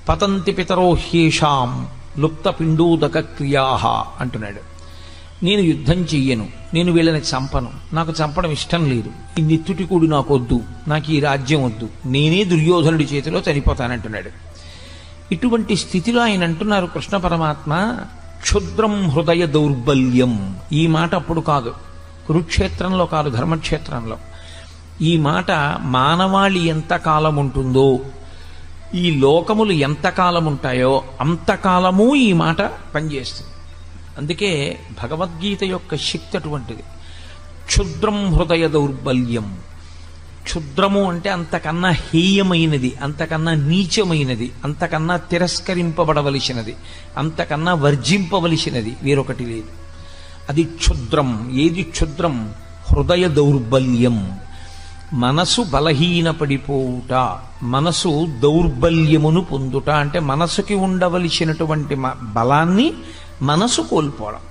పతంతి పితరో హ్యేషాం లుప్త పిండోదక క్రియా అంటున్నాడు. నేను యుద్ధం చెయ్యను, నేను వీళ్ళని చంపను, నాకు చంపడం ఇష్టం లేదు, ఈ నిత్తుటికూడు నాకు వద్దు, నాకు ఈ రాజ్యం వద్దు, నేనే దుర్యోధనుడి చేతిలో చనిపోతానంటున్నాడు. ఇటువంటి స్థితిలో ఆయన అంటున్నారు కృష్ణ పరమాత్మ, క్షుద్రం హృదయ దౌర్బల్యం. ఈ మాట అప్పుడు కాదు, కురుక్షేత్రంలో కాదు, ధర్మక్షేత్రంలో. ఈ మాట మానవాళి ఎంతకాలం ఉంటుందో, ఈ లోకములు ఎంతకాలం ఉంటాయో అంతకాలము ఈ మాట పనిచేస్తుంది. అందుకే భగవద్గీత యొక్క శక్తి అటువంటిది. క్షుద్రం హృదయ దౌర్బల్యం. క్షుద్రము అంటే అంతకన్నా హేయమైనది, అంతకన్నా నీచమైనది, అంతకన్నా తిరస్కరింపబడవలసినది, అంతకన్నా వర్జింపవలసినది వేరొకటి లేదు. అది క్షుద్రం. ఏది క్షుద్రం? హృదయ దౌర్బల్యం. మనసు బలహీనపడిపోవుట, మనసు దౌర్బల్యమును పొందుట. అంటే మనసుకి ఉండవలసినటువంటి బలాన్ని మనసు కోల్పోవడం.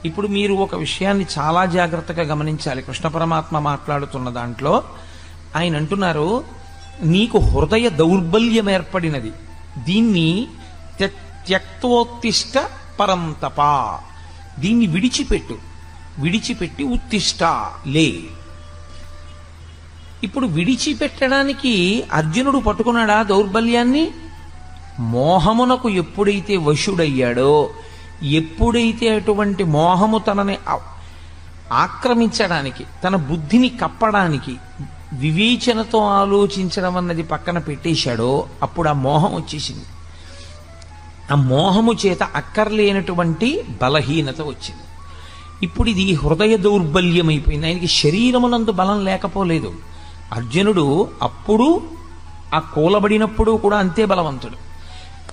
ఇప్పుడు మీరు ఒక విషయాన్ని చాలా జాగ్రత్తగా గమనించాలి. కృష్ణ పరమాత్మ మాట్లాడుతున్న దాంట్లో ఆయన అంటున్నారు, నీకు హృదయ దౌర్బల్యం ఏర్పడినది, దీన్ని త్యక్తోత్తిష్ట పరంతప, దీన్ని విడిచిపెట్టి ఉత్తిష్ట లే. ఇప్పుడు విడిచిపెట్టడానికి అర్జునుడు పట్టుకున్నాడా దౌర్బల్యాన్ని? మోహమునకు ఎప్పుడైతే వశుడయ్యాడో, ఎప్పుడైతే అటువంటి మోహము తనని ఆక్రమించడానికి, తన బుద్ధిని కప్పడానికి, వివేచనతో ఆలోచించడం అన్నది పక్కన పెట్టేశాడో అప్పుడు ఆ మోహం వచ్చేసింది. ఆ మోహము చేత అక్కర్లేనటువంటి బలహీనత వచ్చింది. ఇప్పుడు ఇది హృదయ దౌర్బల్యం అయిపోయింది. ఆయనకి శరీరమునందు బలం లేకపోలేదు. అర్జునుడు అప్పుడు ఆ కూలబడినప్పుడు కూడా అంతే బలవంతుడు.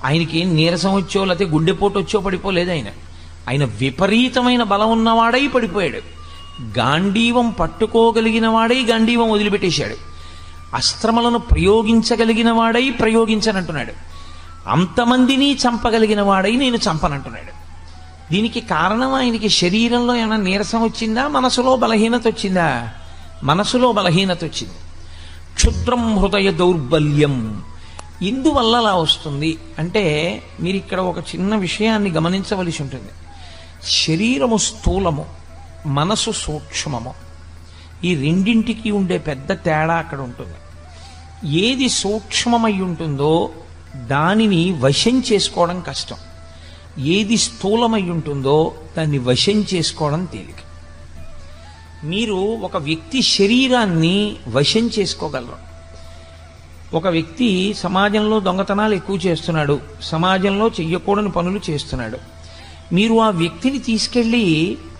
ఆయనకి నీరసం వచ్చో లేకపోతే గుండెపోటు వచ్చో పడిపోలేదు. ఆయన విపరీతమైన బలం ఉన్నవాడై పడిపోయాడు. గాంధీవం పట్టుకోగలిగిన వాడై గాంధీవం వదిలిపెట్టేశాడు. అస్త్రములను ప్రయోగించగలిగిన వాడై ప్రయోగించనంటున్నాడు. అంతమందిని చంపగలిగిన వాడై నేను చంపనంటున్నాడు. దీనికి కారణం ఆయనకి శరీరంలో ఏమైనా నీరసం వచ్చిందా, మనసులో బలహీనత వచ్చిందా? మనసులో బలహీనత వచ్చింది. క్షుద్రం హృదయ దౌర్బల్యం. ఇందువల్ల అలా వస్తుంది అంటే మీరు ఇక్కడ ఒక చిన్న విషయాన్ని గమనించవలసి ఉంటుంది. శరీరము స్థూలము, మనసు సూక్ష్మము. ఈ రెండింటికి ఉండే పెద్ద తేడా అక్కడ ఉంటుంది. ఏది సూక్ష్మమై ఉంటుందో దానిని వశం చేసుకోవడం కష్టం, ఏది స్థూలమై ఉంటుందో దాన్ని వశం చేసుకోవడం తేలిక. మీరు ఒక వ్యక్తి శరీరాన్ని వశం చేసుకోగలరు. ఒక వ్యక్తి సమాజంలో దొంగతనాలు ఎక్కువ చేస్తున్నాడు, సమాజంలో చెయ్యకూడని పనులు చేస్తున్నాడు. మీరు ఆ వ్యక్తిని తీసుకెళ్ళి,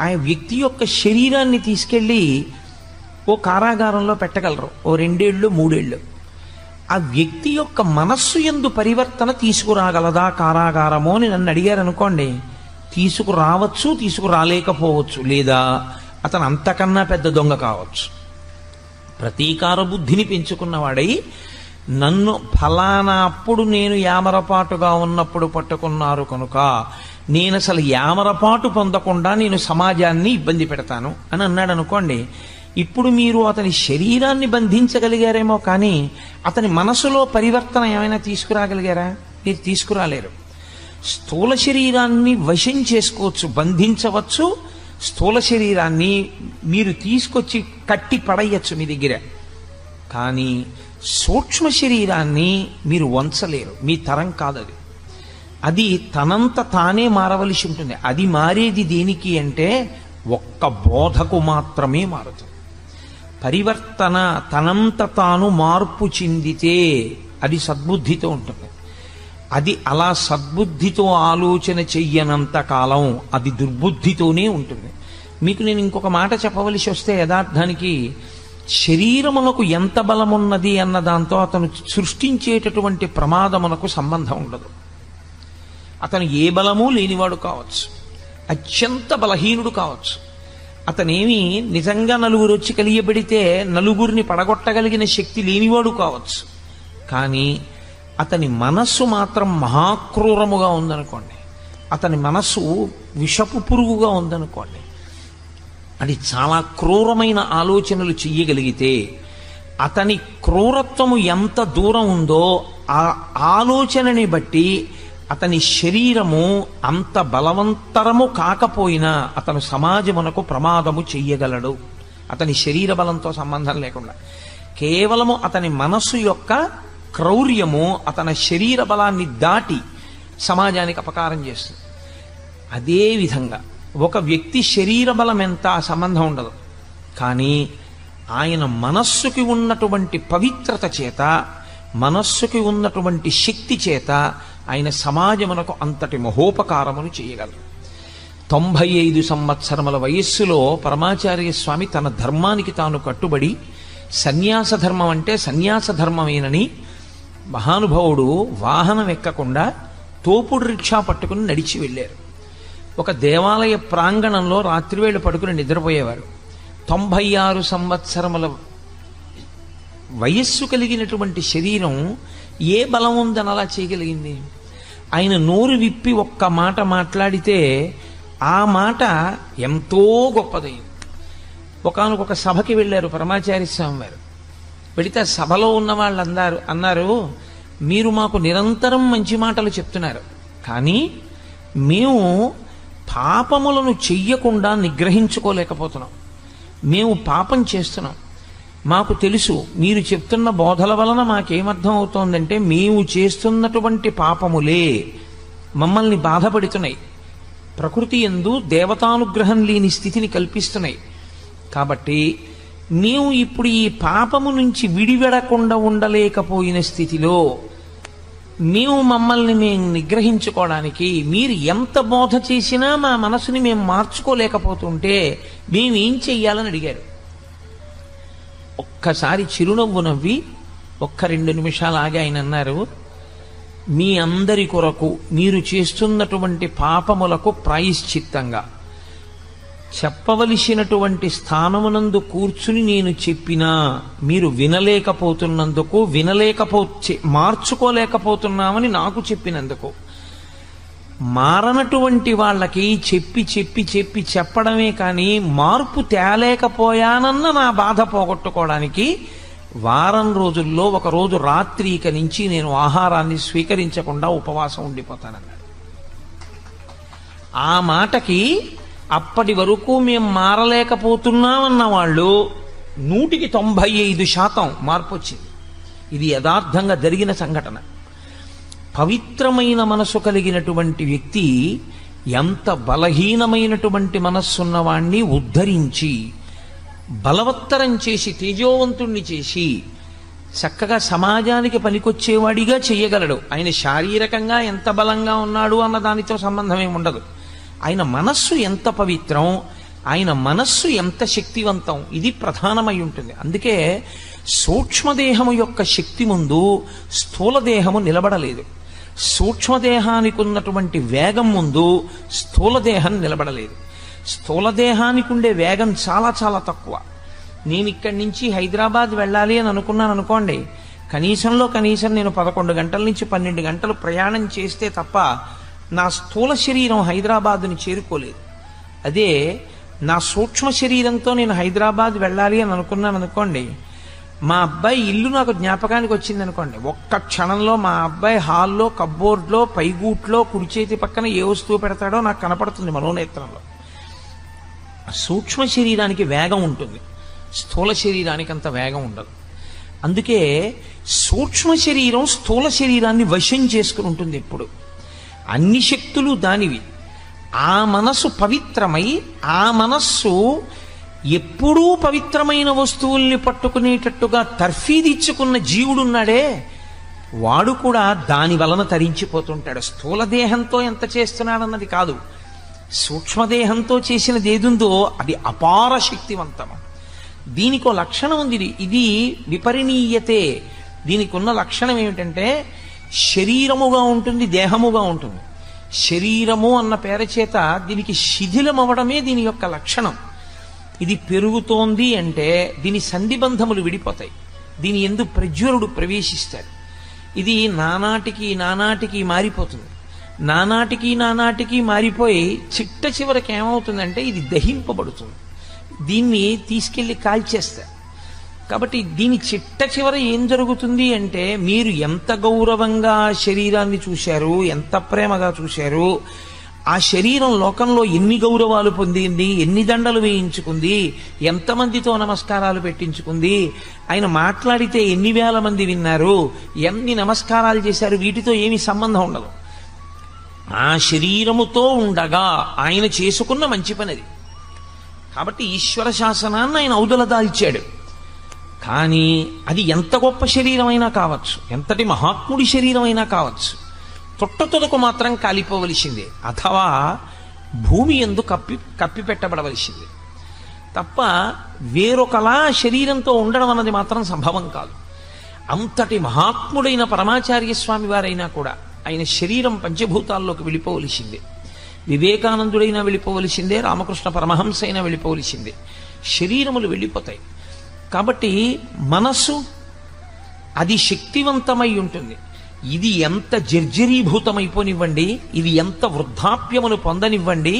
ఆ వ్యక్తి యొక్క శరీరాన్ని తీసుకెళ్ళి ఓ కారాగారంలో పెట్టగలరు, ఓ 2 ఏళ్ళు 3 ఏళ్ళు. ఆ వ్యక్తి యొక్క మనస్సు యందు పరివర్తన తీసుకురాగలదా కారాగారమో అని నన్ను అడిగారు అనుకోండి, తీసుకురావచ్చు, తీసుకురాలేకపోవచ్చు. లేదా అతను అంతకన్నా పెద్ద దొంగ కావచ్చు. ప్రతీకార బుద్ధిని పెంచుకున్నవాడై నన్ను ఫలానా అప్పుడు నేను యామరపాటుగా ఉన్నప్పుడు పట్టుకున్నారు కనుక నేను అసలు యామరపాటు పొందకుండా నేను సమాజాన్ని ఇబ్బంది పెడతాను అని అన్నాడు అనుకోండి. ఇప్పుడు మీరు అతని శరీరాన్ని బంధించగలిగారేమో కానీ అతని మనసులో పరివర్తన ఏమైనా తీసుకురాగలిగారా? మీరు తీసుకురాలేరు. స్థూల శరీరాన్ని వశం చేసుకోవచ్చు, బంధించవచ్చు. స్థూల శరీరాన్ని మీరు తీసుకొచ్చి కట్టి పడేయచ్చు మీ దగ్గర. కానీ సూక్ష్మ శరీరాన్ని మీరు వంచలేరు, మీ తరం కాదది. అది తనంత తానే మారవలసి ఉంటుంది. అది మారేది దేనికి అంటే ఒక్క బోధకు మాత్రమే మారుతుంది. పరివర్తన తనంత తాను మార్పు చెందితే అది సద్బుద్ధితో ఉంటుంది. అది అలా సద్బుద్ధితో ఆలోచన చెయ్యనంత కాలం అది దుర్బుద్ధితోనే ఉంటుంది. మీకు నేను ఇంకొక మాట చెప్పవలసి వస్తే, యథార్థానికి శరీరమునకు ఎంత బలమున్నది అన్న దాంతో అతను సృష్టించేటటువంటి ప్రమాదమునకు సంబంధం ఉండదు. అతను ఏ బలము లేనివాడు కావచ్చు, అత్యంత బలహీనుడు కావచ్చు. అతనేమి నిజంగా నలుగురు వచ్చి కలియబడితే నలుగురిని పడగొట్టగలిగిన శక్తి లేనివాడు కావచ్చు. కానీ అతని మనస్సు మాత్రం మహాక్రూరముగా ఉందనుకోండి, అతని మనస్సు విషపు పురుగుగా ఉందనుకోండి, అది చాలా క్రూరమైన ఆలోచనలు చెయ్యగలిగితే అతని క్రూరత్వము ఎంత దూరం ఉందో ఆ ఆలోచనని బట్టి అతని శరీరము అంత బలవంతరము కాకపోయినా అతను సమాజమునకు ప్రమాదము చెయ్యగలడు. అతని శరీర బలంతో సంబంధం లేకుండా కేవలము అతని మనస్సు యొక్క క్రౌర్యము అతని శరీర బలాన్ని దాటి సమాజానికి అపకారం చేస్తుంది. అదేవిధంగా ఒక వ్యక్తి శరీర బలం ఎంత సంబంధం ఉండదు, కానీ ఆయన మనస్సుకి ఉన్నటువంటి పవిత్రత చేత, మనస్సుకి ఉన్నటువంటి శక్తి చేత ఆయన సమాజమునకు అంతటి మహోపకారమును చేయగలరు. 95 సంవత్సరముల వయస్సులో పరమాచార్య స్వామి తన ధర్మానికి తాను కట్టుబడి సన్యాస ధర్మం అంటే సన్యాస ధర్మమేనని మహానుభావుడు వాహనం ఎక్కకుండా తోపుడు రిక్షా పట్టుకుని నడిచి వెళ్ళారు. ఒక దేవాలయ ప్రాంగణంలో రాత్రివేళ పడుకుని నిద్రపోయేవారు. 96 సంవత్సరముల వయస్సు కలిగినటువంటి శరీరం ఏ బలం ఉందని అలా చేయగలిగింది? ఆయన నోరు విప్పి ఒక్క మాట మాట్లాడితే ఆ మాట ఎంతో గొప్పదైంది. ఒకానొక సభకి వెళ్ళారు పరమాచార్య స్వామి వారు. వెళితే సభలో ఉన్న వాళ్ళు అన్నారు, మీరు మాకు నిరంతరం మంచి మాటలు చెప్తున్నారు, కానీ మేము పాపములను చెయ్యకుండా నిగ్రహించుకోలేకపోతున్నాం. మేము పాపం చేస్తున్నాం. మాకు తెలుసు మీరు చెప్తున్న బోధల వలన మాకేమర్థం అవుతోందంటే మేము చేస్తున్నటువంటి పాపములే మమ్మల్ని బాధపడుతున్నాయి, ప్రకృతి యందు దేవతానుగ్రహం లేని స్థితిని కల్పిస్తున్నాయి. కాబట్టి మేము ఇప్పుడు ఈ పాపము నుంచి విడివెడకుండా ఉండలేకపోయిన స్థితిలో మమ్మల్ని మేము నిగ్రహించుకోవడానికి మీరు ఎంత బోధ చేసినా మా మనసుని మేము మార్చుకోలేకపోతుంటే మేమేం చెయ్యాలని అడిగారు. ఒక్కసారి చిరునవ్వు నవ్వి 1-2 నిమిషాలు ఆగి ఆయన అన్నారు, మీ అందరి కొరకు మీరు చేస్తున్నటువంటి పాపములకు ప్రాయశ్చిత్తంగా చెప్పవలసినటువంటి స్థానమునందు కూర్చుని నేను చెప్పినా మీరు వినలేకపోతున్నందుకు, మార్చుకోలేకపోతున్నామని నాకు చెప్పినందుకు, మారనటువంటి వాళ్ళకి చెప్పడమే కానీ మార్పు తేలేకపోయానన్న నా బాధ పోగొట్టుకోవడానికి వారం రోజుల్లో ఒక రోజు రాత్రికి నుంచి నేను ఆహారాన్ని స్వీకరించకుండా ఉపవాసం ఉండిపోతానన్నాడు. ఆ మాటకి అప్పటి వరకు మేము మారలేకపోతున్నామన్న వాళ్ళు 195% మార్పు వచ్చింది. ఇది యథార్థంగా జరిగిన సంఘటన. పవిత్రమైన మనసు కలిగిన వ్యక్తి ఎంత బలహీనమైనటువంటి మనస్సున్నవాణ్ణి ఉద్ధరించి బలవత్తరం చేసి తేజోవంతుణ్ణి చేసి చక్కగా సమాజానికి పనికొచ్చేవాడిగా చెయ్యగలడు. ఆయన శారీరకంగా ఎంత బలంగా ఉన్నాడు అన్న దానితో సంబంధం ఏమి ఉండదు. ఆయన మనస్సు ఎంత పవిత్రం, ఆయన మనస్సు ఎంత శక్తివంతం, ఇది ప్రధానమై ఉంటుంది. అందుకే సూక్ష్మదేహము యొక్క శక్తి ముందు స్థూలదేహము నిలబడలేదు. సూక్ష్మదేహానికి ఉన్నటువంటి వేగం ముందు స్థూలదేహం నిలబడలేదు. స్థూలదేహానికి ఉండే వేగం చాలా చాలా తక్కువ. నేను ఇక్కడి నుంచి హైదరాబాద్ వెళ్ళాలి అని అనుకున్నాను అనుకోండి, కనీసం నేను 11 గంటల నుంచి 12 గంటలు ప్రయాణం చేస్తే తప్ప నా స్థూల శరీరం హైదరాబాదుని చేరుకోలేదు. అదే నా సూక్ష్మ శరీరంతో నేను హైదరాబాద్ వెళ్ళాలి అని అనుకున్నాను అనుకోండి, మా అబ్బాయి ఇల్లు నాకు జ్ఞాపకానికి వచ్చింది అనుకోండి, ఒక్క క్షణంలో మా అబ్బాయి హాల్లో కబ్బోర్డ్లో పైగూట్లో కుడి చేతి పక్కన ఏ వస్తువు పెడతాడో నాకు కనపడుతుంది మనోనేత్రంలో. సూక్ష్మ శరీరానికి వేగం ఉంటుంది, స్థూల శరీరానికి అంత వేగం ఉండదు. అందుకే సూక్ష్మ శరీరం స్థూల శరీరాన్ని వశం చేసుకుని ఉంటుంది ఎప్పుడు. అన్ని శక్తులు దానివి. ఆ మనస్సు పవిత్రమై, ఆ మనస్సు ఎప్పుడూ పవిత్రమైన వస్తువుల్ని పట్టుకునేటట్టుగా తర్ఫీదిచ్చుకున్న జీవుడున్నాడే, వాడు కూడా దాని వలన తరించిపోతుంటాడు. స్థూలదేహంతో ఎంత చేస్తున్నాడన్నది కాదు, సూక్ష్మదేహంతో చేసినది ఏదుందో అది అపార శక్తివంతము. దీనికో లక్షణం ఉంది, ఇది విపరిణీయతే. దీనికి ఉన్న లక్షణం ఏమిటంటే శరీరముగా ఉంటుంది, దేహముగా ఉంటుంది. శరీరము అన్న పేరు చేత దీనికి శిథిలం అవ్వడమే దీని యొక్క లక్షణం. ఇది పెరుగుతోంది అంటే దీని సంధిబంధములు విడిపోతాయి, దీని యందు ప్రజ్వరుడు ప్రవేశిస్తాడు. ఇది నానాటికి మారిపోతుంది. నానాటికి మారిపోయి చిట్ట చివరికి ఏమవుతుందంటే ఇది దహింపబడుతుంది. దీన్ని తీసుకెళ్లి కాల్చేస్తారు. కాబట్టి దీని చిట్ట చివర ఏం జరుగుతుంది అంటే, మీరు ఎంత గౌరవంగా శరీరాన్ని చూశారు, ఎంత ప్రేమగా చూశారు, ఆ శరీరం లోకంలో ఎన్ని గౌరవాలు పొందింది, ఎన్ని దండలు వేయించుకుంది, ఎంతమందితో నమస్కారాలు పెట్టించుకుంది, ఆయన మాట్లాడితే ఎన్ని వేల మంది విన్నారు, ఎన్ని నమస్కారాలు చేశారు, వీటితో ఏమీ సంబంధం ఉండదు. ఆ శరీరముతో ఉండగా ఆయన చేసుకున్న మంచి పనిది. కాబట్టి ఈశ్వర శాసనాన్ని ఆయన ఔదల దాల్చాడు. కానీ అది ఎంత గొప్ప శరీరమైనా కావచ్చు, ఎంతటి మహాత్ముడి శరీరమైనా కావచ్చు, తొట్టతొదకు మాత్రం కాలిపోవలసిందే, అథవా భూమి యందు కప్పి పెట్టబడవలసిందే తప్ప వేరొకలా శరీరంతో ఉండడం అన్నది మాత్రం సంభవం కాదు. అంతటి మహాత్ముడైన పరమాచార్య స్వామి వారైనా కూడా ఆయన శరీరం పంచభూతాల్లోకి వెళ్ళిపోవలసిందే. వివేకానందుడైనా వెళ్ళిపోవలసిందే, రామకృష్ణ పరమహంస అయినా వెళ్ళిపోవలసిందే. శరీరములు వెళ్ళిపోతాయి. కాబట్టి మనస్సు అది శక్తివంతమై ఉంటుంది. ఇది ఎంత జర్జరీభూతమైపోనివ్వండి, ఇది ఎంత వృద్ధాప్యమును పొందనివ్వండి,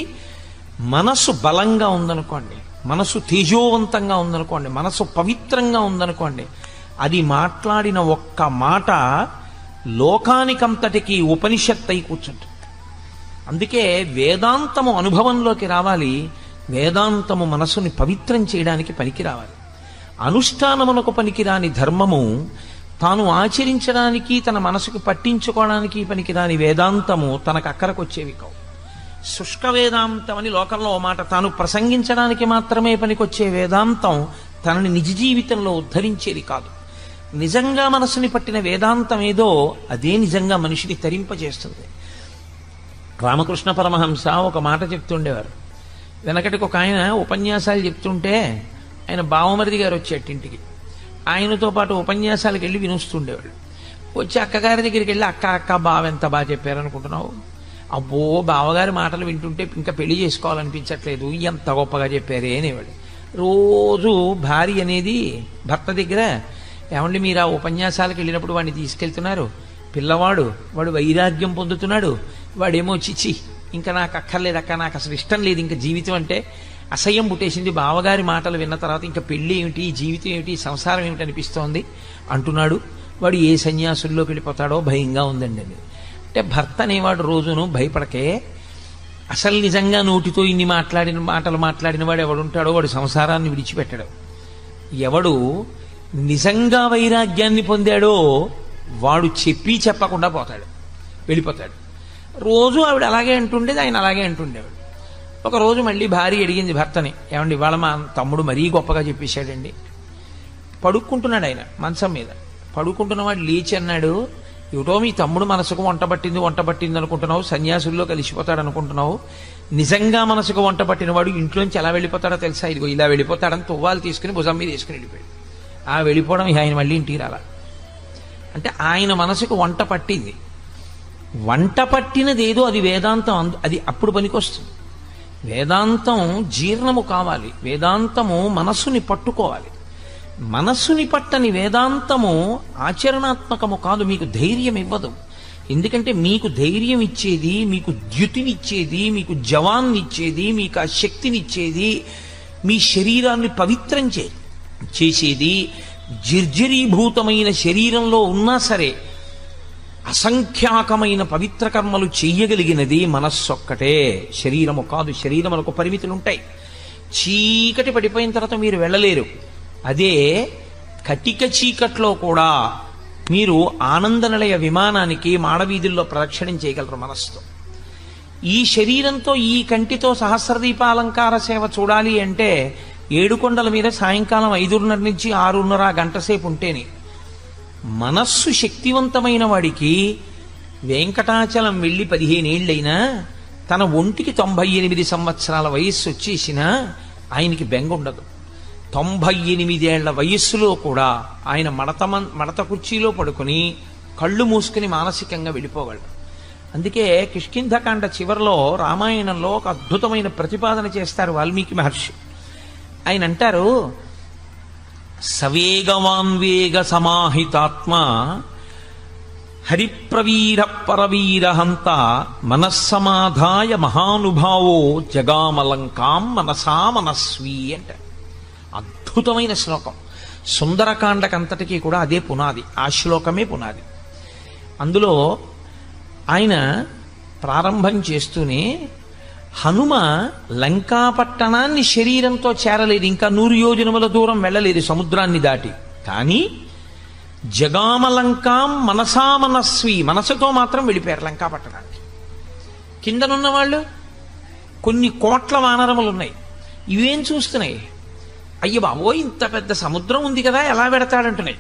మనస్సు బలంగా ఉందనుకోండి, మనస్సు తేజోవంతంగా ఉందనుకోండి, మనస్సు పవిత్రంగా ఉందనుకోండి, అది మాట్లాడిన ఒక్క మాట లోకానికంతటికి ఉపనిషత్తు అయి కూర్చుంటుంది. అందుకే వేదాంతము అనుభవంలోకి రావాలి. వేదాంతము మనసుని పవిత్రం చేయడానికి పనికి రావాలి. అనుష్ఠానమునకు పనికిరాని ధర్మము తాను ఆచరించడానికి, తన మనసుకు పట్టించుకోవడానికి పనికిరాని వేదాంతము తనకు అక్కరకు వచ్చేవి కావు. శుష్క వేదాంతం అని లోకంలో ఓ మాట, తాను ప్రసంగించడానికి మాత్రమే పనికొచ్చే వేదాంతం తనని నిజ జీవితంలో ఉద్ధరించేది కాదు. నిజంగా మనసుని పట్టిన వేదాంతం ఏదో అదే నిజంగా మనిషిని తరింపజేస్తుంది. రామకృష్ణ పరమహంస ఒక మాట చెప్తుండేవారు. వెనకటికి ఒక ఆయన ఉపన్యాసాలు చెప్తుంటే ఆయన బావమరిది గారు వచ్చేటింటికి, ఆయనతో పాటు ఉపన్యాసాలకు వెళ్ళి వినుస్తుండేవాడు. వచ్చి అక్కగారి దగ్గరికి వెళ్ళి, అక్క బావ ఎంత బాగా చెప్పారనుకుంటున్నావు, అబ్బో బావగారి మాటలు వింటుంటే ఇంకా పెళ్లి చేసుకోవాలనిపించట్లేదు, ఎంత గొప్పగా చెప్పారే అనేవాడు. రోజు భార్య అనేది భర్త దగ్గర, ఏమండి మీరు ఆ ఉపన్యాసాలకు వెళ్ళినప్పుడు వాడిని తీసుకెళ్తున్నారు, పిల్లవాడు వాడు వైరాగ్యం పొందుతున్నాడు, వాడేమో చిచి ఇంకా నాకు అక్కర్లేదు అక్క, నాకు అసలు ఇష్టం లేదు, ఇంకా జీవితం అంటే అసహ్యం పుట్టేసింది, బావగారి మాటలు విన్న తర్వాత ఇంకా పెళ్ళి ఏమిటి, జీవితం ఏమిటి, సంసారం ఏమిటి అనిపిస్తోంది అంటున్నాడు, వాడు ఏ సన్యాసుల్లోకి వెళ్ళిపోతాడో భయంగా ఉందండి అని. అంటే భర్త అనేవాడు రోజును భయపడకే, అసలు నిజంగా నోటితో ఇన్ని మాటలు మాట్లాడిన వాడు ఎవడుంటాడో వాడు సంసారాన్ని విడిచిపెట్టడు. ఎవడు నిజంగా వైరాగ్యాన్ని పొందాడో వాడు చెప్పకుండా వెళ్ళిపోతాడు. రోజు ఆవిడ అలాగే అంటుండేది, ఆయన అలాగే అంటుండేవాడు. ఒకరోజు మళ్ళీ భార్య అడిగింది భర్తని, ఏమండి ఇవాళ మా తమ్ముడు మరీ గొప్పగా చెప్పేశాడండి. పడుకుంటున్నాడు ఆయన మంచం మీద, పడుకుంటున్నవాడు లేచి అన్నాడు, ఏటో మీ తమ్ముడు మనసుకు వంట పట్టింది అనుకుంటున్నావు, సన్యాసుల్లో కలిసిపోతాడు అనుకుంటున్నావు, నిజంగా మనసుకు వంట పట్టినవాడు ఇంట్లోంచి ఎలా వెళ్ళిపోతాడో తెలుసా, ఇదిగో ఇలా వెళ్ళిపోతాడని తువ్వాలు తీసుకుని భుజం మీద వేసుకుని వెళ్ళిపోయాడు. ఆ వెళ్ళిపోవడం ఆయన మళ్ళీ ఇంటికి రాల. అంటే ఆయన మనసుకు వంట పట్టింది. వంట పట్టినది ఏదో అది వేదాంతం, అది అప్పుడు పనికొస్తుంది. వేదాంతం జీర్ణము కావాలి, వేదాంతము మనస్సుని పట్టుకోవాలి. మనస్సుని పట్టని వేదాంతము ఆచరణాత్మకము కాదు, మీకు ధైర్యం ఇవ్వదు. ఎందుకంటే మీకు ధైర్యం ఇచ్చేది, మీకు ద్యుతినిచ్చేది, మీకు జవాన్నిచ్చేది, మీకు ఆ శక్తినిచ్చేది, మీ శరీరాన్ని పవిత్రం చేసేది, జర్జరీభూతమైన శరీరంలో ఉన్నా సరే అసంఖ్యాకమైన పవిత్ర కర్మలు చెయ్యగలిగినది మనస్సొక్కటే, శరీరము కాదు. శరీరములకు పరిమితులు ఉంటాయి. చీకటి పడిపోయిన తర్వాత మీరు వెళ్ళలేరు. అదే కటిక చీకట్లో కూడా మీరు ఆనందనిలయ విమానానికి మాడవీధుల్లో ప్రదక్షిణం చేయగలరు మనస్సుతో. ఈ శరీరంతో, ఈ కంటితో సహస్రదీపాలంకార సేవ చూడాలి అంటే 7 కొండల మీద సాయంకాలం 5:30 నుంచి 6:30 గంట సేపు ఉంటేనే. మనస్సు శక్తివంతమైన వాడికి వెంకటాచలం వెళ్ళి 15 ఏళ్ళైనా, తన ఒంటికి 98 సంవత్సరాల వయస్సు వచ్చేసినా ఆయనకి బెంగ ఉండదు. 98 ఏళ్ల వయస్సులో కూడా ఆయన మడత కుర్చీలో పడుకుని కళ్ళు మూసుకుని మానసికంగా వెళ్ళిపోగలడు. అందుకే కిష్కింధకాండ చివరిలో రామాయణంలో ఒక అద్భుతమైన ప్రతిపాదన చేస్తారు వాల్మీకి మహర్షి. ఆయన అంటారు, సవేగవాన్వేగ సమాహితాత్మ హరిప్రవీర పరవీరహంత మనస్సమాధాయ మహానుభావో జగామలంకాం మనసా మనస్వీ అంటారు. అద్భుతమైన శ్లోకం. సుందరకాండకంతటికీ కూడా అదే పునాది, ఆ శ్లోకమే పునాది. అందులో ఆయన ప్రారంభం చేస్తూనే హనుమ లంకాపట్టణాన్ని శరీరంతో చేరలేదు, ఇంకా 100 యోజనముల దూరం వెళ్ళలేదు సముద్రాన్ని దాటి. కానీ జగామలంకాం మనసా మనస్వి, మనసుతో మాత్రం వెళ్ళిపోయారు లంకాపట్టణానికి. కిందనున్న వాళ్ళు కొన్ని కోట్ల వానరములు ఉన్నాయి, ఇవేం చూస్తున్నాయి, అయ్య బాబోయ్ ఇంత పెద్ద సముద్రం ఉంది కదా ఎలా పెడతాడంటున్నాయి.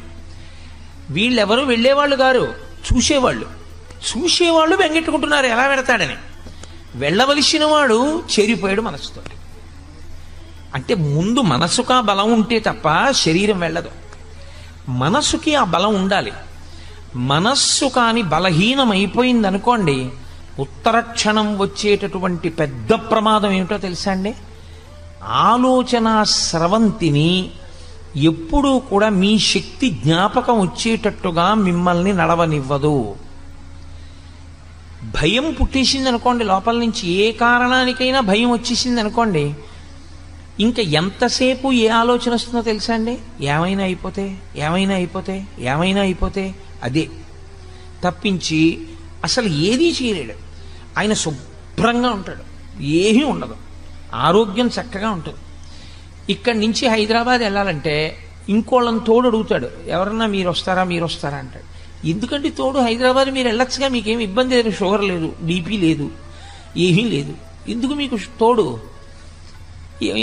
వీళ్ళెవరు వెళ్ళేవాళ్ళు గారు, చూసేవాళ్ళు వెంగెట్టుకుంటున్నారు ఎలా పెడతాడని. వెళ్ళవలసిన వాడు చేరిపోయాడు మనసుతో. అంటే ముందు మనసుకు ఆ బలం ఉంటే తప్ప శరీరం వెళ్ళదు. మనసుకి ఆ బలం ఉండాలి. మనస్సు కాని బలహీనమైపోయింది అనుకోండి, ఉత్తర క్షణం వచ్చేటటువంటి పెద్ద ప్రమాదం ఏమిటో తెలుసా అండి? ఆలోచన స్రవంతిని ఎప్పుడూ కూడా మీ శక్తి జ్ఞాపకం వచ్చేటట్టుగా మిమ్మల్ని నడవనివ్వదు. భయం పుట్టేసింది అనుకోండి, లోపల నుంచి ఏ కారణానికైనా భయం వచ్చేసింది అనుకోండి, ఇంకా ఎంతసేపు ఏ ఆలోచన వస్తుందో తెలుసా అండి? ఏమైనా అయిపోతే అదే తప్పించి అసలు ఏదీ చేయలేడు. ఆయన శుభ్రంగా ఉంటాడు, ఏమీ ఉండదు, ఆరోగ్యం చక్కగా ఉంటుంది. ఇక్కడి నుంచి హైదరాబాద్ వెళ్ళాలంటే ఇంకోళ్ళని తోడు అడుగుతాడు, ఎవరన్నా మీరు వస్తారా అంటాడు. ఎందుకంటే తోడు, హైదరాబాద్ మీరు వెళ్ళొచ్చుగా, మీకేమి ఇబ్బంది లేదు, షుగర్ లేదు, బీపీ లేదు, ఏమీ లేదు, ఎందుకు మీకు తోడు?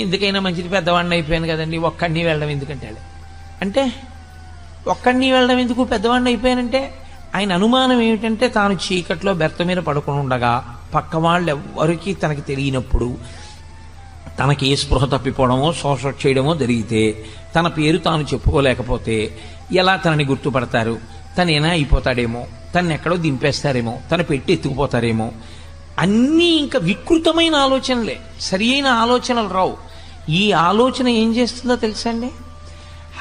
ఎందుకైనా మంచిది, పెద్దవాడిని అయిపోయాను కదండి, ఒక్కడిని వెళ్ళడం ఎందుకంటే అంటే ఒక్కడిని వెళ్ళడం ఎందుకు, పెద్దవాడిని అయిపోయానంటే. ఆయన అనుమానం ఏమిటంటే తాను చీకట్లో బెర్త మీద పడుకుని ఉండగా పక్క వాళ్ళు ఎవరికి తనకి తెలియనప్పుడు తనకి ఏ స్పృహ తప్పిపోవడమో శోష చేయడమో జరిగితే తన పేరు తాను చెప్పుకోలేకపోతే ఎలా తనని గుర్తుపడతారు? తనేనా అయిపోతాడేమో, తను ఎక్కడో దింపేస్తారేమో, తన పెట్టి ఎత్తుకుపోతారేమో, అన్నీ ఇంకా వికృతమైన ఆలోచనలే, సరి అయిన ఆలోచనలు రావు. ఈ ఆలోచన ఏం చేస్తుందో తెలుసా అండి?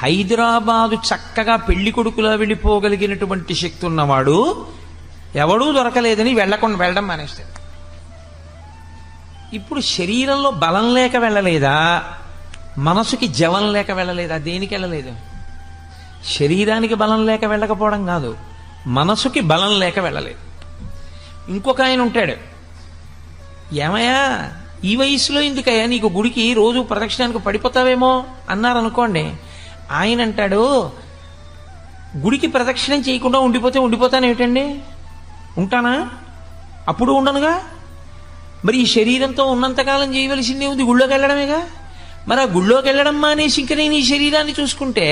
హైదరాబాదు చక్కగా పెళ్లి కొడుకులా వెళ్ళిపోగలిగినటువంటి శక్తి ఉన్నవాడు ఎవడూ దొరకలేదని వెళ్ళడం మానేస్తాడు. ఇప్పుడు శరీరంలో బలం లేక వెళ్ళలేదా, మనసుకి జవం లేక వెళ్ళలేదా? దేనికి వెళ్ళలేదు? శరీరానికి బలం లేక వెళ్ళకపోవడం కాదు, మనసుకి బలం లేక వెళ్ళలేదు. ఇంకొక ఆయన ఉంటాడు, ఏమయ్యా ఈ వయసులో ఎందుకయ్యా నీకు గుడికి రోజు ప్రదక్షిణానికి పడిపోతావేమో అన్నారనుకోండి. ఆయన అంటాడు, గుడికి ప్రదక్షిణం చేయకుండా ఉండిపోతానేమిటండి, ఉంటానా? అప్పుడు ఉండనుగా. మరి ఈ శరీరంతో ఉన్నంతకాలం చేయవలసిందే ఉంది, గుళ్ళోకి వెళ్ళడమేగా. మరి ఆ గుళ్ళోకి వెళ్ళడం మానేసి ఇంక నేను ఈ శరీరాన్ని చూసుకుంటే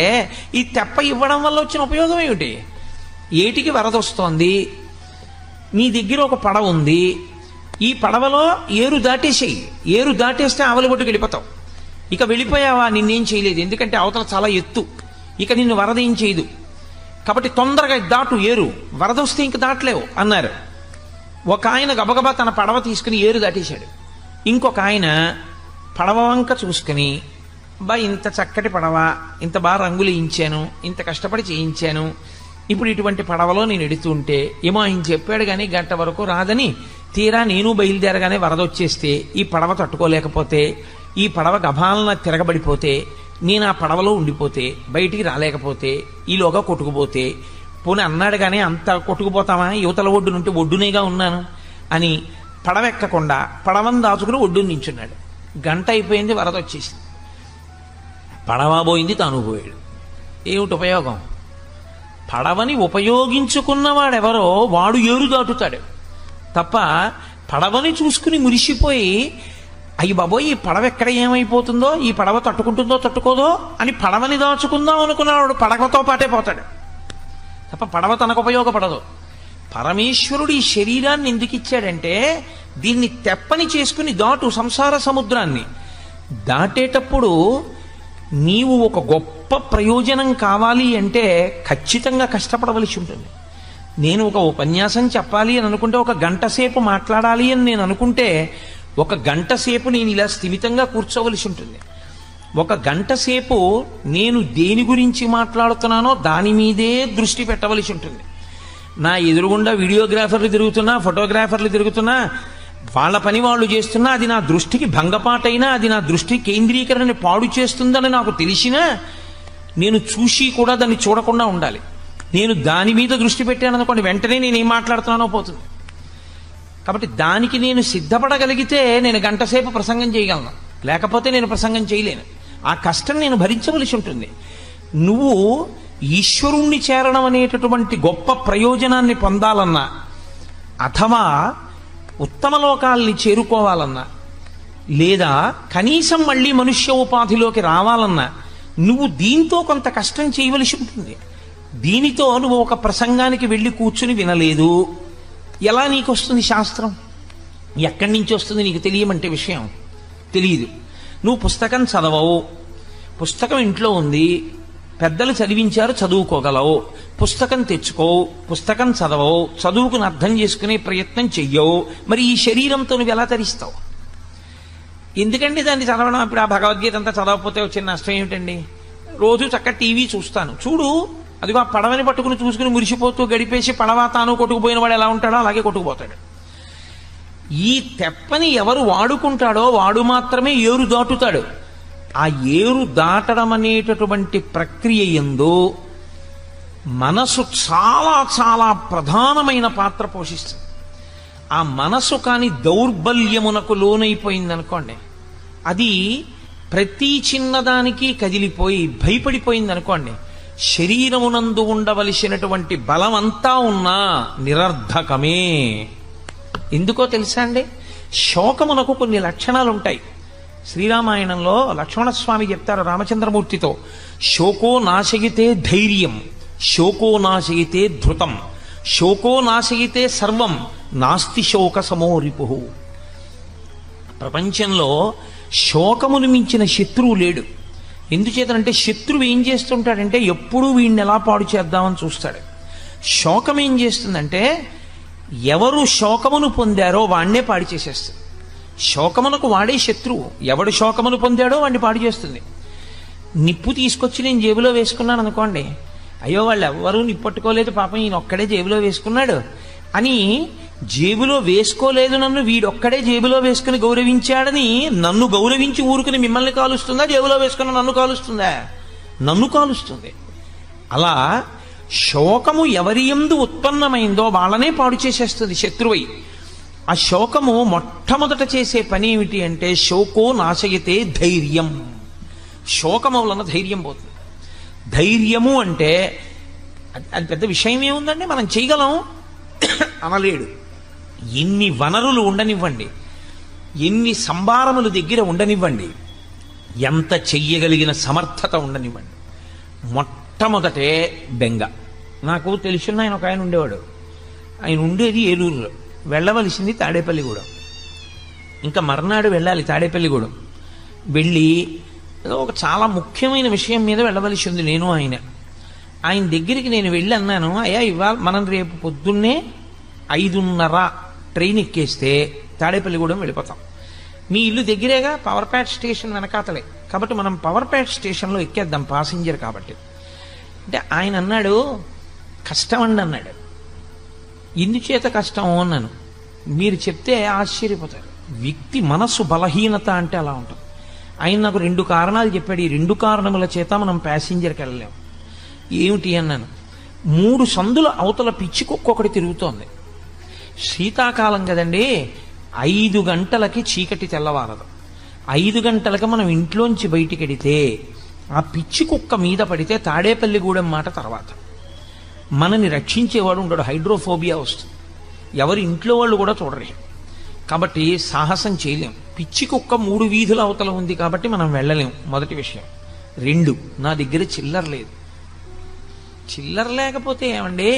ఈ తెప్ప ఇవ్వడం వల్ల వచ్చిన ఉపయోగం ఏమిటి? ఏటికి వరద వస్తోంది, నీ దగ్గర ఒక పడవ ఉంది, ఈ పడవలో ఏరు దాటేసేయి, ఏరు దాటేస్తే ఆవలి ఒడ్డుకు వెళ్ళిపోతావు. ఇక వెళ్ళిపోయావా, నిన్నేం చేయలేదు, ఎందుకంటే అవతల చాలా ఎత్తు, ఇక నిన్ను వరద ఏం చేయదు, కాబట్టి తొందరగా దాటు, ఏరు వరద వస్తే ఇంక దాటలేవు అన్నారు. ఒక ఆయన గబగబా తన పడవ తీసుకుని ఏరు దాటేశాడు. ఇంకొక ఆయన పడవ వంక చూసుకుని, బా ఇంత చక్కటి పడవ, ఇంత బాగా రంగులు వేయించాను, ఇంత కష్టపడి చేయించాను, ఇప్పుడు ఇటువంటి పడవలో నేను ఎడుతుంటే ఏమో ఆయన చెప్పాడు కానీ గంట వరకు రాదని, తీరా నేను బయలుదేరగానే వరద వచ్చేస్తే ఈ పడవ తట్టుకోలేకపోతే, ఈ పడవ గభాలన తిరగబడిపోతే, నేను ఆ పడవలో ఉండిపోతే, బయటికి రాలేకపోతే, ఈలోగా కొట్టుకుపోతే, పోనీ అన్నాడు కానీ అంత కొట్టుకుపోతామా, యువతల ఒడ్డు నుండి ఒడ్డునేగా ఉన్నాను అని పడవెక్కకుండా పడవను దాచుకుని ఒడ్డుని నించున్నాడు. గంట అయిపోయింది, వరద వచ్చేసింది, పడవ పోయింది, తాను పోయాడు. ఏమిటి ఉపయోగం? పడవని ఉపయోగించుకున్నవాడెవరో వాడు ఏరు దాటుతాడు తప్ప, పడవని చూసుకుని మురిసిపోయి అయ్యి బాబోయ్ ఈ పడవ ఎక్కడ ఏమైపోతుందో, ఈ పడవ తట్టుకోదో అని పడవని దాచుకుందాం అనుకున్నవాడు పడవతో పాటే పోతాడు తప్ప పడవ తనకు ఉపయోగపడదు. పరమేశ్వరుడు ఈ శరీరాన్ని ఎందుకు ఇచ్చాడంటే దీన్ని తెప్పని చేసుకుని దాటు సంసార సముద్రాన్ని. దాటేటప్పుడు నీవు ఒక గొప్ప ప్రయోజనం కావాలి అంటే ఖచ్చితంగా కష్టపడవలసి ఉంటుంది. నేను ఒక ఉపన్యాసం చెప్పాలి అని అనుకుంటే, ఒక గంట సేపు మాట్లాడాలి అని నేను అనుకుంటే, ఒక గంట సేపు నేను ఇలా స్థిమితంగా కూర్చోవలసి ఉంటుంది. ఒక గంట సేపు నేను దేని గురించి మాట్లాడుతున్నానో దాని మీదే దృష్టి పెట్టవలసి ఉంటుంది. నా ఎదురుగుండా వీడియోగ్రాఫర్లు తిరుగుతున్నా, ఫోటోగ్రాఫర్లు తిరుగుతున్నా, వాళ్ళ పని వాళ్ళు చేస్తున్నా, అది నా దృష్టికి భంగపాటైనా, అది నా దృష్టి కేంద్రీకరణని పాడు చేస్తుందని నాకు తెలిసినా నేను చూసి కూడా దాన్ని చూడకుండా ఉండాలి. నేను దాని మీద దృష్టి పెట్టాను అనుకోండి, వెంటనే నేను ఏం మాట్లాడుతున్నానో పోతుంది. కాబట్టి దానికి నేను సిద్ధపడగలిగితే నేను గంట సేపు ప్రసంగం చేయగలను, లేకపోతే నేను ప్రసంగం చేయలేను. ఆ కష్టం నేను భరించవలసి ఉంటుంది. నువ్వు ఈశ్వరుణ్ణి చేరడం అనేటటువంటి గొప్ప ప్రయోజనాన్ని పొందాలన్నా, అథవా ఉత్తమ లోకాల్ని చేరుకోవాలన్నా, లేదా కనీసం మళ్ళీ మనుష్య ఉపాధిలోకి రావాలన్నా నువ్వు దీంతో కొంత కష్టం చేయవలసి ఉంటుంది. దీనితో నువ్వు ఒక ప్రసంగానికి వెళ్ళి కూర్చుని వినలేదు, ఎలా నీకు వస్తుంది శాస్త్రం? ఎక్కడి నుంచి వస్తుంది నీకు తెలియమంటే విషయం తెలియదు. నువ్వు పుస్తకం చదవవు, పుస్తకం ఇంట్లో ఉంది, పెద్దలు చదివించారు, చదువుకోగలవు. పుస్తకం తెచ్చుకోవు, పుస్తకం చదవవు, చదువుకుని అర్థం చేసుకునే ప్రయత్నం చెయ్యవు. మరి ఈ శరీరంతో నువ్వు ఎలా తరిస్తావు? ఎందుకండి దాన్ని చదవడం? ఇప్పుడు ఆ భగవద్గీత అంతా చదవకపోతే వచ్చిన నష్టం ఏమిటండి? రోజు చక్కగా టీవీ చూస్తాను, చూడు, అదిగో ఆ పడవని పట్టుకుని చూసుకుని మురిసిపోతూ గడిపేసి పడవ తాను కొట్టుకుపోయిన వాడు ఎలా ఉంటాడో అలాగే కొట్టుకుపోతాడు. ఈ తెప్పని ఎవరు వాడుకుంటాడో వాడు మాత్రమే ఏరు దాటుతాడు. ఆ ఏరు దాటడం అనేటటువంటి ప్రక్రియ యందు మనసు చాలా చాలా ప్రధానమైన పాత్ర పోషిస్తుంది. ఆ మనసు కాని దౌర్బల్యమునకు లోనైపోయిందనుకోండి, అది ప్రతి చిన్నదానికి కదిలిపోయి భయపడిపోయిందనుకోండి, శరీరమునందు ఉండవలసినటువంటి బలమంతా ఉన్నా నిరర్ధకమే. ఎందుకో తెలుసా అండి? శోకమునకు కొన్ని లక్షణాలు ఉంటాయి. శ్రీరామాయణంలో లక్ష్మణస్వామి చెప్తారు రామచంద్రమూర్తితో, శోకో నాశయితే ధైర్యం, శోకో నాశయితే ధృతం, శోకో నాశయితే సర్వం, నాస్తి శోక సమో రిపుః. ప్రపంచంలో శోకమును మించిన శత్రువు లేడు. ఎందుచేతనంటే శత్రువు ఏం చేస్తుంటాడంటే ఎప్పుడూ వీడిని ఎలా పాడు చేద్దామని చూస్తాడు. శోకం ఏం చేస్తుందంటే ఎవరు శోకమును పొందారో వాణ్ణే పాడు చేసేస్తుంది. శోకమునకు వాడే శత్రువు. ఎవడు శోకమును పొందాడో వాడిని పాడు చేస్తుంది. నిప్పు తీసుకొచ్చి నేను జేబులో వేసుకున్నాను అనుకోండి, అయ్యో వాళ్ళు ఎవ్వరూ నిప్పట్టుకోలేదు, పాపం ఈయన ఒక్కడే జేబులో వేసుకున్నాడు అని జేబులో వేసుకోలేదు నన్ను వీడొక్కడే జేబులో వేసుకుని గౌరవించాడని నన్ను గౌరవించి ఊరుకుని మిమ్మల్ని కాలుస్తుందా? జేబులో వేసుకుని నన్ను కాలుస్తుందా? నన్ను కాలుస్తుంది. అలా శోకము ఎవరి యందు ఉత్పన్నమైందో వాళ్ళనే పాడు చేసేస్తుంది శత్రువై. ఆ శోకము మొట్టమొదట చేసే పని ఏమిటి అంటే శోకో నాశయతే ధైర్యం. శోకము వలన ధైర్యం పోతుంది. ధైర్యము అంటే అది పెద్ద విషయం ఏముందండి, మనం చేయగలం అనలేడు. ఎన్ని వనరులు ఉండనివ్వండి, ఎన్ని సంభారములు దగ్గర ఉండనివ్వండి, ఎంత చెయ్యగలిగిన సమర్థత ఉండనివ్వండి, మొట్టమొదటే బెంగ. నాకు తెలిసిన ఆయన ఒక ఆయన ఉండేవాడు. ఆయన ఉండేది ఏలూరులో, వెళ్ళవలసింది తాడేపల్లిగూడెం. ఇంకా మర్నాడు వెళ్ళాలి తాడేపల్లిగూడెం. వెళ్ళి ఒక చాలా ముఖ్యమైన విషయం మీద వెళ్ళవలసి ఉంది నేను ఆయన దగ్గరికి నేను వెళ్ళి అన్నాను, అయ్యా ఇవాళ మనం రేపు పొద్దున్నే 5:30 ట్రైన్ ఎక్కేస్తే తాడేపల్లిగూడెం వెళ్ళిపోతాం. మీ ఇల్లు దగ్గరేగా, పవర్ ప్యాట్ స్టేషన్ వెనకాతలే, కాబట్టి మనం పవర్ ప్యాట్ స్టేషన్లో ఎక్కేద్దాం పాసింజర్ కాబట్టి. అంటే ఆయన అన్నాడు, కష్టం అండి అన్నాడు. ఎందుచేత కష్టం అన్నాను. మీరు చెప్తే ఆశ్చర్యపోతారు. వ్యక్తి మనస్సు బలహీనత అంటే అలా ఉంటుంది. ఆయన నాకు 2 కారణాలు చెప్పాడు. ఈ 2 కారణముల చేత మనం ప్యాసింజర్కి వెళ్ళలేము. ఏమిటి అన్నాను. 3 సందుల అవతల పిచ్చికొక్కొక్కటి తిరుగుతోంది. శీతాకాలం కదండి, 5 గంటలకి చీకటి తెల్లవారదు. 5 గంటలకి మనం ఇంట్లోంచి బయటికి వెడితే ఆ పిచ్చి కుక్క మీద పడితే తాడేపల్లిగూడెం మాట తర్వాత మనని రక్షించేవాడు ఉండడు. హైడ్రోఫోబియా వస్తుంది. ఎవరి ఇంట్లో వాళ్ళు కూడా చూడరు. కాబట్టి సాహసం చేయలేం. పిచ్చి కుక్క 3 వీధుల అవతల ఉంది కాబట్టి మనం వెళ్ళలేం, మొదటి విషయం. 2, నా దగ్గర చిల్లర లేదు. చిల్లర లేకపోతే ఏమండి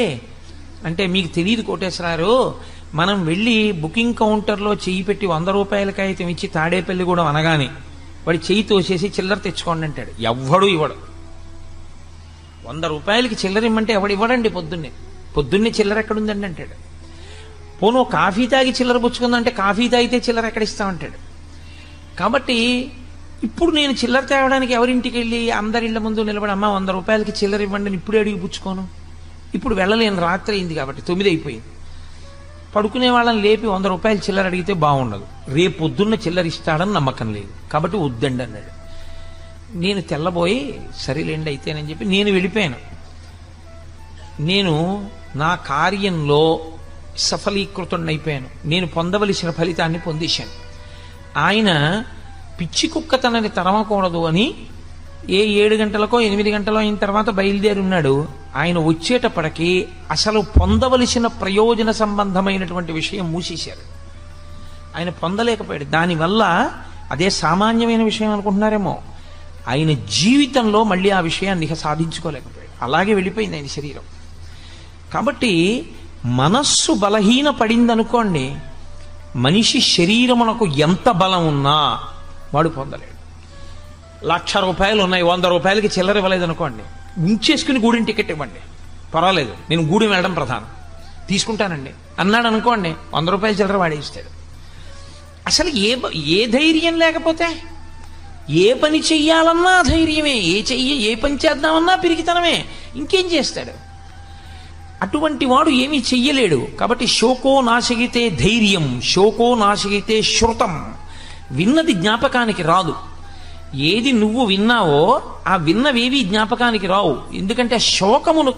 అంటే మీకు తెలియదు కోటేశ్వరారు, మనం వెళ్ళి బుకింగ్ కౌంటర్లో చెయ్యి పెట్టి 100 రూపాయల కాగితం ఇచ్చి తాడేపల్లిగూడెం అనగానే వాడి చెయ్యి తోసేసి చిల్లర తెచ్చుకోండి అంటాడు. ఎవ్వడు ఇవ్వడు. 100 రూపాయలకి చిల్లర ఇమ్మంటే ఎవడు ఇవ్వడండి. పొద్దున్నే చిల్లర ఎక్కడుందండి అంటాడు. పోను కాఫీ తాగి చిల్లర పుచ్చుకుందంటే కాఫీ తాగితే చిల్లర ఎక్కడ ఇస్తామంటాడు. కాబట్టి ఇప్పుడు నేను చిల్లర తేవడానికి ఎవరింటికి వెళ్ళి అందరిళ్ళ ముందు నిలబడి అమ్మ 100 రూపాయలకి చిల్లర ఇవ్వండి ఇప్పుడే అడిగి పుచ్చుకోను. ఇప్పుడు వెళ్ళలేను, రాత్రి అయింది కాబట్టి 9 అయిపోయింది. పడుకునే వాళ్ళని లేపి 100 రూపాయలు చిల్లర అడిగితే బాగుండదు. రేపు పొద్దున్న చిల్లర ఇస్తాడని నమ్మకం లేదు కాబట్టి వద్దండి అన్నాడు. నేను తెల్లబోయి సరేలేండి అయితేనని చెప్పి నేను వెళ్ళిపోయాను. నేను నా కార్యంలో సఫలీకృతుడైపోయాను. నేను పొందవలసిన ఫలితాన్ని పొందేశాను. ఆయన పిచ్చి కుక్క తనని తరమకూడదు అని 7 గంటలకో 8 గంటలో అయిన తర్వాత బయలుదేరి ఉన్నాడు. ఆయన వచ్చేటప్పటికి అసలు పొందవలసిన ప్రయోజన సంబంధమైనటువంటి విషయం మూసేశారు. ఆయన పొందలేకపోయాడు. దానివల్ల అదే సామాన్యమైన విషయం అనుకుంటున్నారేమో, ఆయన జీవితంలో మళ్ళీ ఆ విషయాన్ని ఇక సాధించుకోలేకపోయాడు. అలాగే వెళ్ళిపోయింది ఆయన శరీరం. కాబట్టి మనస్సు బలహీన పడిందనుకోండి, మనిషి శరీరమునకు ఎంత బలం ఉన్నా వాడు పొందలేడు. 1,00,000 రూపాయలు ఉన్నాయి, 100 రూపాయలకి చిల్లర ఇవ్వలేదనుకోండి, ఉంచేసుకుని గూడెం టికెట్ ఇవ్వండి, పర్వాలేదు, నేను గూడెం వెళ్ళడం ప్రధానం, తీసుకుంటానండి అన్నాడు అనుకోండి, 100 రూపాయల చిల్లర వాడే ఇస్తాడు. అసలు ఏ ధైర్యం లేకపోతే ఏ పని చెయ్యాలన్నా ధైర్యమే, ఏ పని చేద్దామన్నా పిరికితనమే, ఇంకేం చేస్తాడు? అటువంటి వాడు ఏమీ చెయ్యలేడు. కాబట్టి శోకో నాశగితే ధైర్యం, శోకో నాశగితే శృతం. విన్నది జ్ఞాపకానికి రాదు. ఏది నువ్వు విన్నావో ఆ విన్నవేవి జ్ఞాపకానికి రావు. ఎందుకంటే శోకమును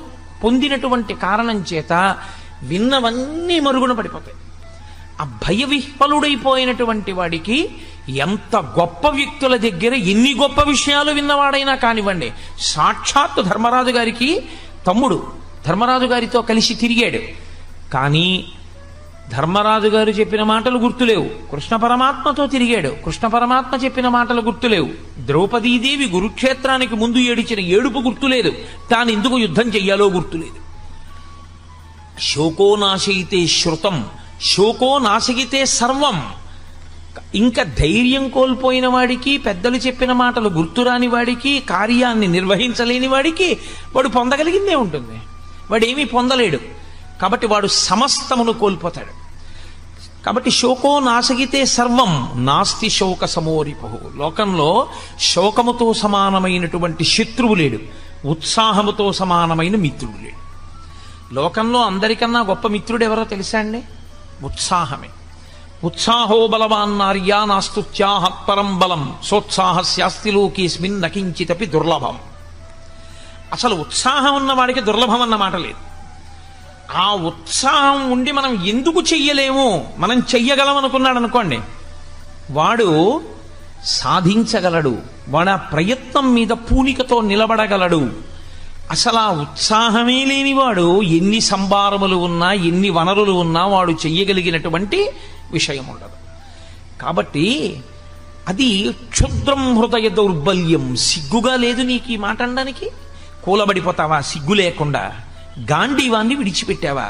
పొందినటువంటి కారణం చేత విన్నవన్నీ మరుగున పడిపోతాయి. ఆ భయ విహ్వలుడైపోయినటువంటి వాడికి ఎంత గొప్ప వ్యక్తుల దగ్గర ఎన్ని గొప్ప విషయాలు విన్నవాడైనా కానివ్వండి, సాక్షాత్తు ధర్మరాజు గారికి తమ్ముడు ధర్మరాజు గారితో కలిసి తిరిగాడు, కానీ ధర్మరాజు గారు చెప్పిన మాటలు గుర్తులేవు. కృష్ణ పరమాత్మతో తిరిగాడు, కృష్ణ పరమాత్మ చెప్పిన మాటలు గుర్తులేవు. ద్రౌపదీదేవి కురుక్షేత్రానికి ముందు ఏడిచిన ఏడుపు గుర్తులేదు, తాను ఎందుకు యుద్ధం చెయ్యాలో గుర్తులేదు. శోకో నాశయితే శృతం, శోకో నాశగితే సర్వం. ఇంకా ధైర్యం కోల్పోయిన వాడికి, పెద్దలు చెప్పిన మాటలు గుర్తురాని వాడికి, కార్యాన్ని నిర్వహించలేని వాడికి వాడు పొందగలిగిందే ఉంటుంది, వాడేమీ పొందలేడు. కాబట్టి వాడు సమస్తమును కోల్పోతాడు. కాబట్టి శోకో నాశగితే సర్వం నాస్తి శోక సమోరిపహు. లోకంలో శోకముతో సమానమైనటువంటి శత్రువు లేడు, ఉత్సాహముతో సమానమైన మిత్రుడు లేడు. లోకంలో అందరికన్నా గొప్ప మిత్రుడు ఎవరో తెలుసా అండి? ఉత్సాహమే. ఉత్సాహో బలవాన్నార్యా నాస్తుత్యాహత్పరం బలం సోత్సాహస్యాస్తి లోకేస్మిన్ నకించితపి దుర్లభం. అసలు ఉత్సాహం ఉన్న వాడికి దుర్లభం అన్న మాట లేదు. ఆ ఉత్సాహం ఉండి మనం ఎందుకు చెయ్యలేము, మనం చెయ్యగలం అనుకున్నాడు అనుకోండి, వాడు సాధించగలడు, వాడు ఆ ప్రయత్నం మీద పూనికతో నిలబడగలడు. అసలు ఆ ఉత్సాహమే లేనివాడు ఎన్ని సంభారములు ఉన్నా, ఎన్ని వనరులు ఉన్నా వాడు చెయ్యగలిగినటువంటి విషయం ఉండదు. కాబట్టి అది క్షుద్రం హృదయ దౌర్బల్యం. సిగ్గుగా లేదు నీకు ఈ మాట అనడానికి? కూలబడిపోతావా సిగ్గు లేకుండా? గాంధీవాన్ని విడిచిపెట్టావా?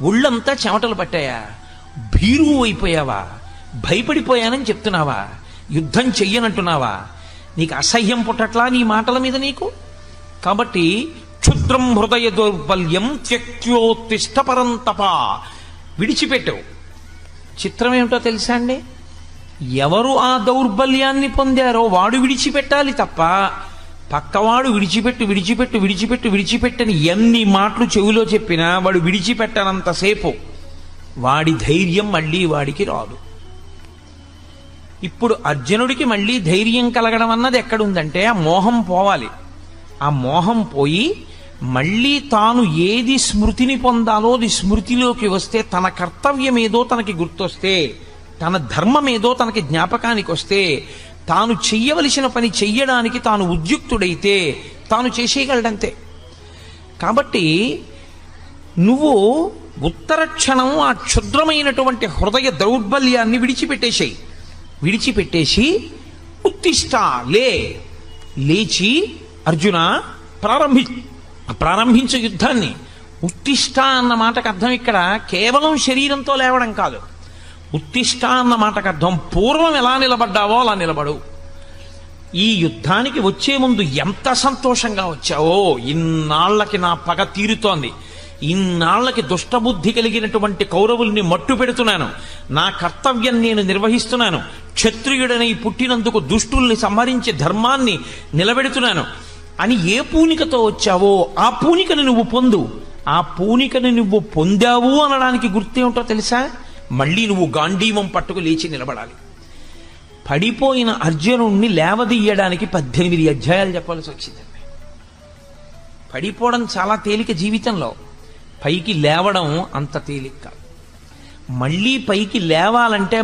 ఒళ్ళంతా చెమటలు పట్టాయా? భీరువు అయిపోయావా? భయపడిపోయానని చెప్తున్నావా? యుద్ధం చెయ్యనంటున్నావా? నీకు అసహ్యం పుట్టట్లా నీ మాటల మీద నీకు? కాబట్టి క్షుద్రం హృదయ దౌర్బల్యం త్యక్త్యోత్తిష్ట పరంతప, విడిచిపెట్టవు. చిత్రం ఏమిటో తెలుసా అండి? ఎవరు ఆ దౌర్బల్యాన్ని పొందారో వాడు విడిచిపెట్టాలి తప్ప పక్కవాడు విడిచిపెట్టు విడిచిపెట్టు విడిచిపెట్టు విడిచిపెట్టని ఎన్ని మాటలు చెవిలో చెప్పినా వాడు విడిచిపెట్టనంతసేపు వాడి ధైర్యం మళ్ళీ వాడికి రాదు. ఇప్పుడు అర్జునుడికి మళ్ళీ ధైర్యం కలగడం అన్నది ఎక్కడుందంటే ఆ మోహం పోవాలి. ఆ మోహం పోయి మళ్ళీ తాను ఏది స్మృతిని పొందాలో అది స్మృతిలోకి వస్తే, తన కర్తవ్యం ఏదో తనకి గుర్తొస్తే, తన ధర్మం ఏదో తనకి జ్ఞాపకానికి వస్తే, తాను చెయ్యవలసిన పని చెయ్యడానికి తాను ఉద్యుక్తుడైతే తాను చేసేయగలడంతే. కాబట్టి నువ్వు ఉత్తర క్షణం ఆ క్షుద్రమైనటువంటి హృదయ దౌర్బల్యాన్ని విడిచిపెట్టేసేయి. విడిచిపెట్టేసి ఉత్తిష్ట, లేచి అర్జున ప్రారంభించు యుద్ధాన్ని. ఉత్తిష్ట అన్న మాటకు అర్థం ఇక్కడ కేవలం శరీరంతో లేవడం కాదు. ఉత్తిష్ట అన్న మాటకు అర్థం పూర్వం ఎలా నిలబడ్డావో అలా నిలబడు. ఈ యుద్ధానికి వచ్చే ముందు ఎంత సంతోషంగా వచ్చావో, ఇన్నాళ్లకి నా పగ తీరుతోంది, ఇన్నాళ్లకి దుష్టబుద్ధి కలిగినటువంటి కౌరవుల్ని మట్టు పెడుతున్నాను, నా కర్తవ్యం నేను నిర్వహిస్తున్నాను, క్షత్రియుడనై పుట్టినందుకు దుష్టుల్ని సంహరించి ధర్మాన్ని నిలబెడుతున్నాను అని ఏ పూనికతో వచ్చావో ఆ పూనికను నువ్వు పొందు. ఆ పూనికను నువ్వు పొందావు అనడానికి గుర్తేమిటో తెలుసా? మళ్ళీ నువ్వు గాంధీవం పట్టుకు లేచి నిలబడాలి. పడిపోయిన అర్జునుణ్ణి లేవదీయడానికి 18 అధ్యాయాలు చెప్పాల్సి వచ్చిందండి. పడిపోవడం చాలా తేలిక జీవితంలో, పైకి లేవడం అంత తేలిక కాదు. మళ్ళీ పైకి లేవాలంటే